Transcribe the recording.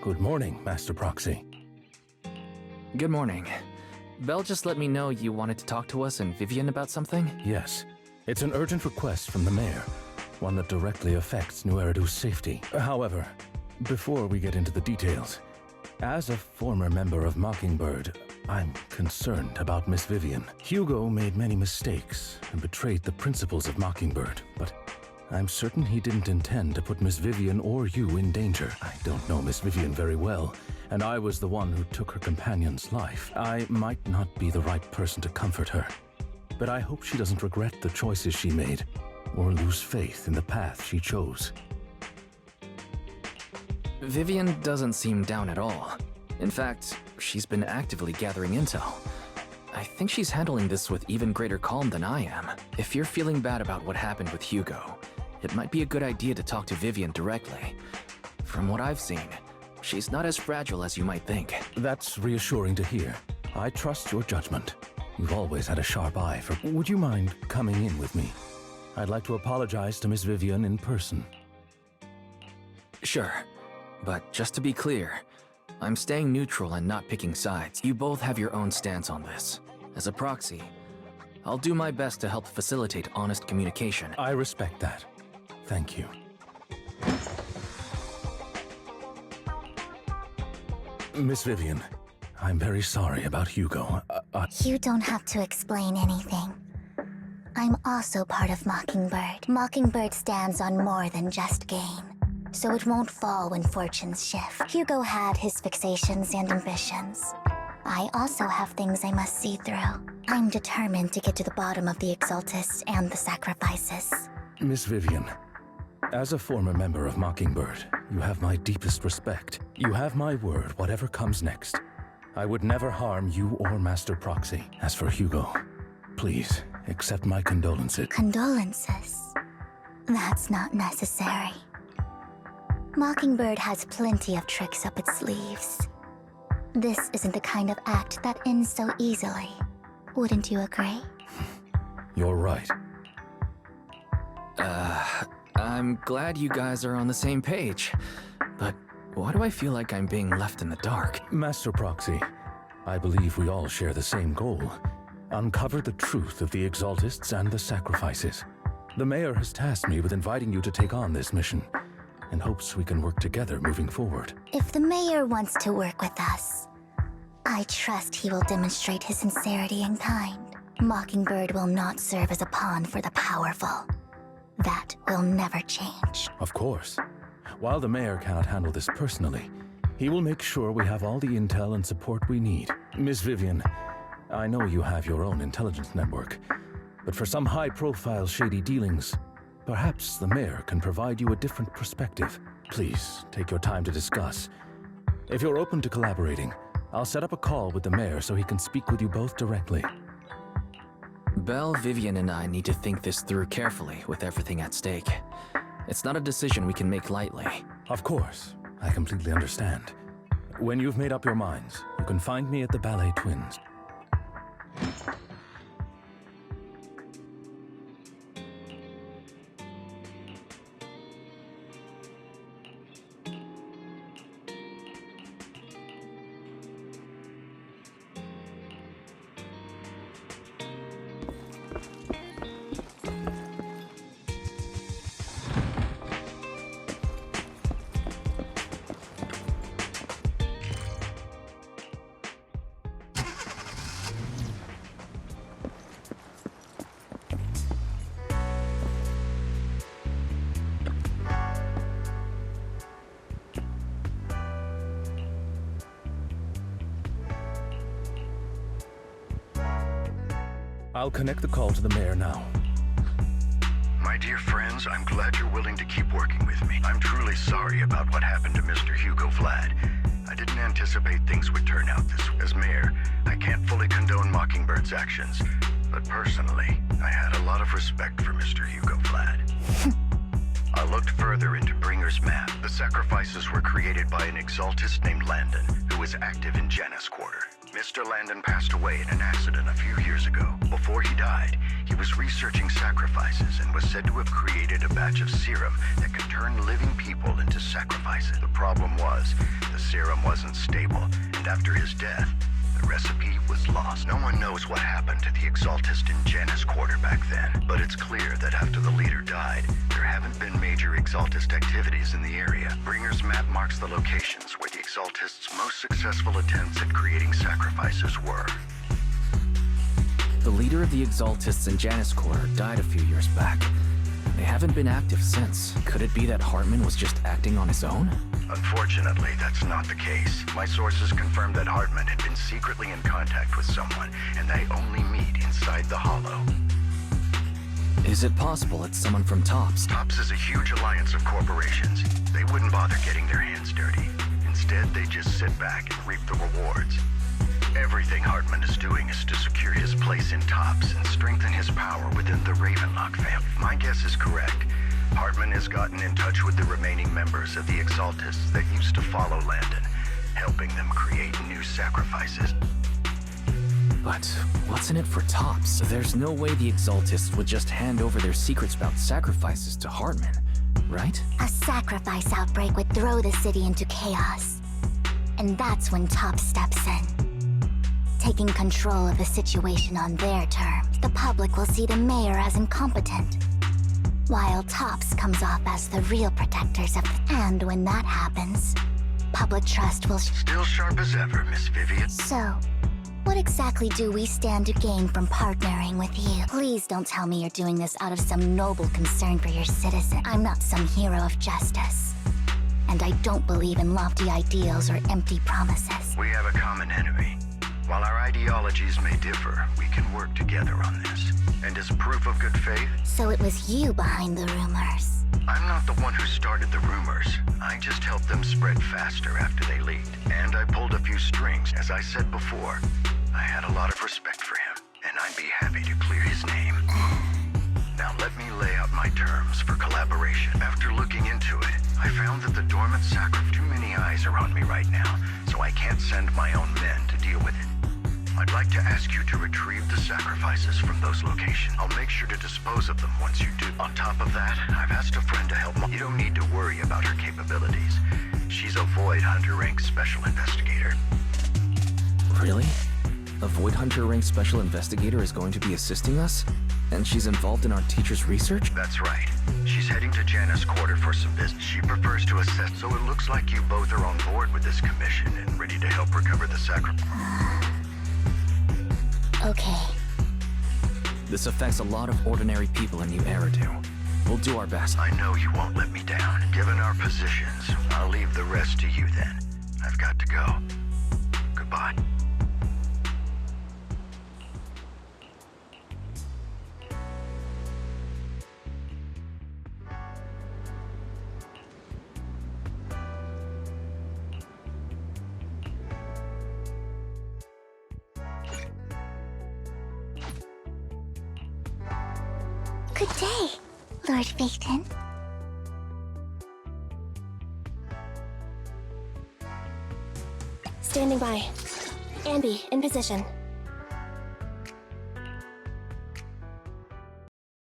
Good morning, Master Proxy. Good morning. Belle just let me know you wanted to talk to us and Vivian about something? Yes. It's an urgent request from the mayor, one that directly affects New Eridu's safety. However, before we get into the details, as a former member of Mockingbird, I'm concerned about Miss Vivian. Hugo made many mistakes and betrayed the principles of Mockingbird, but I'm certain he didn't intend to put Miss Vivian or you in danger. I don't know Miss Vivian very well, and I was the one who took her companion's life. I might not be the right person to comfort her, but I hope she doesn't regret the choices she made or lose faith in the path she chose. Vivian doesn't seem down at all. In fact, she's been actively gathering intel. I think she's handling this with even greater calm than I am. If you're feeling bad about what happened with Hugo, it might be a good idea to talk to Vivian directly. From what I've seen, she's not as fragile as you might think. That's reassuring to hear. I trust your judgment. You've always had a sharp eye for... Would you mind coming in with me? I'd like to apologize to Miss Vivian in person. Sure, but just to be clear, I'm staying neutral and not picking sides. You both have your own stance on this. As a proxy, I'll do my best to help facilitate honest communication. I respect that. Thank you. Miss Vivian, I'm very sorry about Hugo. You don't have to explain anything. I'm also part of Mockingbird. Mockingbird stands on more than just gain, so it won't fall when fortunes shift. Hugo had his fixations and ambitions. I also have things I must see through. I'm determined to get to the bottom of the Exaltists and the sacrifices. Miss Vivian, as a former member of Mockingbird, you have my deepest respect. You have my word, whatever comes next. I would never harm you or Master Proxy. As for Hugo, please accept my condolences. Condolences? That's not necessary. Mockingbird has plenty of tricks up its sleeves. This isn't the kind of act that ends so easily. Wouldn't you agree? You're right. I'm glad you guys are on the same page, but why do I feel like I'm being left in the dark? Master Proxy, I believe we all share the same goal. Uncover the truth of the Exaltists and the sacrifices. The mayor has tasked me with inviting you to take on this mission, and hopes we can work together moving forward. If the mayor wants to work with us, I trust he will demonstrate his sincerity in kind. Mockingbird will not serve as a pawn for the powerful. That will never change. Of course. While the mayor cannot handle this personally, he will make sure we have all the intel and support we need. Miss Vivian, I know you have your own intelligence network, but for some high-profile shady dealings, perhaps the mayor can provide you a different perspective. Please, take your time to discuss. If you're open to collaborating, I'll set up a call with the mayor so he can speak with you both directly. Belle, Vivian, and I need to think this through carefully with everything at stake. It's not a decision we can make lightly. Of course, I completely understand. When you've made up your minds, you can find me at the Ballet Twins. I'll connect the call to the mayor now. My dear friends, I'm glad you're willing to keep working with me. I'm truly sorry about what happened to Mr. Hugo Vlad. I didn't anticipate things would turn out this way. As mayor, I can't fully condone Mockingbird's actions, but personally, I had a lot of respect for Mr. Hugo Vlad. I looked further into Bringer's map. The sacrifices were created by an exaltist named Landon, who who was active in Janus Quarter. Mr. Landon passed away in an accident a few years ago. Before he died, he was researching sacrifices and was said to have created a batch of serum that could turn living people into sacrifices. The problem was, the serum wasn't stable, and after his death, the recipe was lost. No one knows what happened to the Exaltist in Janus Quarter back then, but it's clear that after the leader died, there haven't been major Exaltist activities in the area. Bringer's map marks the locations where the Exaltists' most successful attempts at creating sacrifices were. The leader of the Exaltists in Janus Quarter died a few years back. They haven't been active since. Could it be that Hartman was just acting on his own? Unfortunately, that's not the case. My sources confirmed that Hartman had been secretly in contact with someone, and they only meet inside the Hollow. Is it possible it's someone from TOPS? TOPS is a huge alliance of corporations. They wouldn't bother getting their hands dirty. Instead, they just sit back and reap the rewards. Everything Hartman is doing is to secure his place in TOPS and strengthen his power within the Ravenlock family. If my guess is correct, Hartman has gotten in touch with the remaining members of the Exaltists that used to follow Landon, helping them create new sacrifices. But what's in it for TOPS? There's no way the Exaltists would just hand over their secrets about sacrifices to Hartman, right? A sacrifice outbreak would throw the city into chaos. And that's when TOPS steps in. Taking control of the situation on their terms, the public will see the mayor as incompetent, while TOPS comes off as the real protectors of the... And when that happens, public trust will... Still sharp as ever, Miss Vivian. So, what exactly do we stand to gain from partnering with you? Please don't tell me you're doing this out of some noble concern for your citizen. I'm not some hero of justice. And I don't believe in lofty ideals or empty promises. We have a common enemy. While our ideologies may differ, we can work together on this. And as proof of good faith... So it was you behind the rumors. I'm not the one who started the rumors. I just helped them spread faster after they leaked. And I pulled a few strings. As I said before, I had a lot of respect for him, and I'd be happy to clear his name. Now let me lay out my terms for collaboration. After looking into it, I found that the dormant sacrifice... Too many eyes are on me right now, so I can't send my own men to deal with it. I'd like to ask you to retrieve the sacrifices from those locations. I'll make sure to dispose of them once you do. On top of that, I've asked a friend to help me. You don't need to worry about her capabilities. She's a Void Hunter rank special investigator. Really? A Void Hunter rank special investigator is going to be assisting us? And she's involved in our teacher's research? That's right. She's heading to Janus Quarter for some business. She prefers to assess, so it looks like you both are on board with this commission and ready to help recover the sacrifice. Okay. This affects a lot of ordinary people in New Eridu. We'll do our best. I know you won't let me down. Given our positions, I'll leave the rest to you then. I've got to go. Goodbye. Good day, Lord Phaeton. Standing by. Ambi, in position.